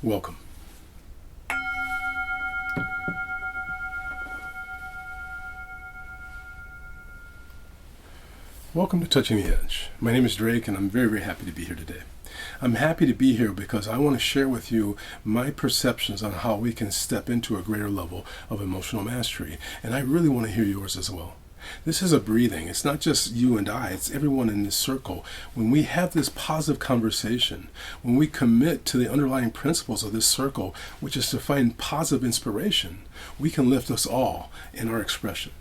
Welcome. Welcome to Touching the Edge. My name is Drake and I'm very, very happy to be here today. I'm happy to be here because I want to share with you my perceptions on how we can step into a greater level of emotional mastery. And I really want to hear yours as well. This is a breathing. It's not just you and I, it's everyone in this circle. When we have this positive conversation, when we commit to the underlying principles of this circle, which is to find positive inspiration, we can lift us all in our expression.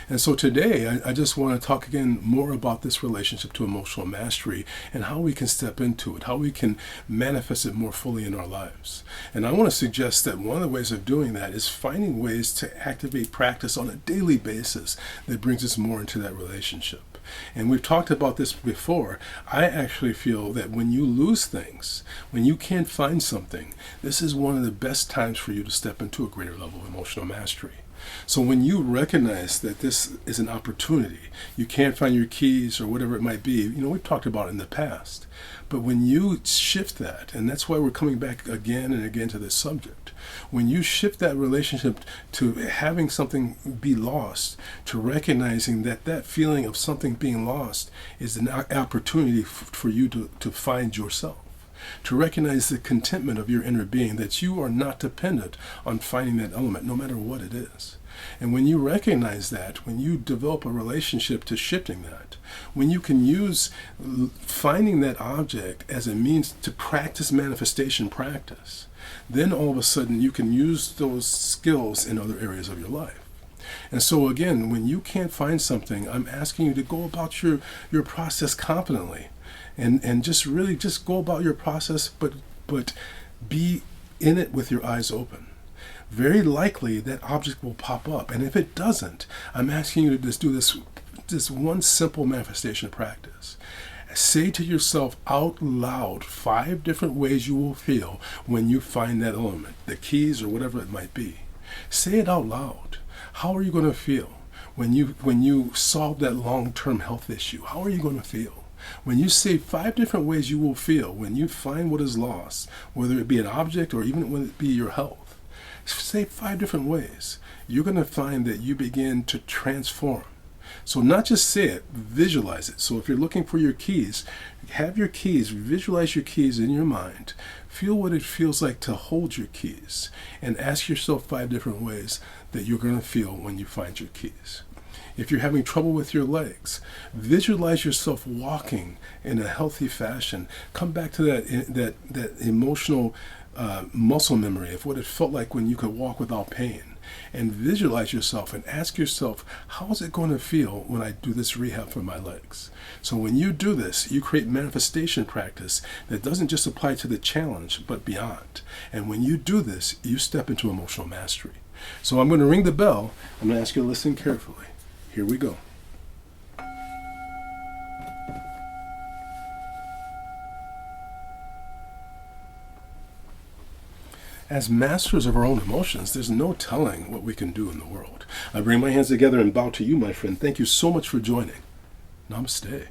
And so today, I just want to talk again more about this relationship to emotional mastery and how we can step into it, how we can manifest it more fully in our lives. And I want to suggest that one of the ways of doing that is finding ways to activate practice on a daily basis that brings us more into that relationship. And we've talked about this before. I actually feel that when you lose things, when you can't find something, this is one of the best times for you to step into a greater level of emotional mastery. So when you recognize that this is an opportunity, you can't find your keys or whatever it might be, we've talked about it in the past. But when you shift that, and that's why we're coming back again and again to this subject, when you shift that relationship to having something be lost, to recognizing that that feeling of something being lost is an opportunity for you to find yourself. To recognize the contentment of your inner being, that you are not dependent on finding that element, no matter what it is. And when you recognize that, when you develop a relationship to shifting that, when you can use finding that object as a means to practice manifestation practice, then all of a sudden you can use those skills in other areas of your life. And so again, when you can't find something, I'm asking you to go about your process confidently. And just really just go about your process, but be in it with your eyes open. Very likely that object will pop up. And if it doesn't, I'm asking you to just do this one simple manifestation practice. Say to yourself out loud 5 different ways you will feel when you find that element, the keys or whatever it might be. Say it out loud. How are you going to feel when you solve that long-term health issue? How are you going to feel? When you say 5 different ways you will feel when you find what is lost, whether it be an object or even whether it be your health, say 5 different ways, you're going to find that you begin to transform. So not just say it, visualize it. So if you're looking for your keys, have your keys, visualize your keys in your mind. Feel what it feels like to hold your keys and ask yourself 5 different ways that you're going to feel when you find your keys. If you're having trouble with your legs, visualize yourself walking in a healthy fashion. Come back to that emotional muscle memory of what it felt like when you could walk without pain. And visualize yourself and ask yourself, how is it going to feel when I do this rehab for my legs? So when you do this, you create manifestation practice that doesn't just apply to the challenge, but beyond. And when you do this, you step into emotional mastery. So I'm going to ring the bell. I'm going to ask you to listen carefully. Here we go. As masters of our own emotions, there's no telling what we can do in the world. I bring my hands together and bow to you, my friend. Thank you so much for joining. Namaste.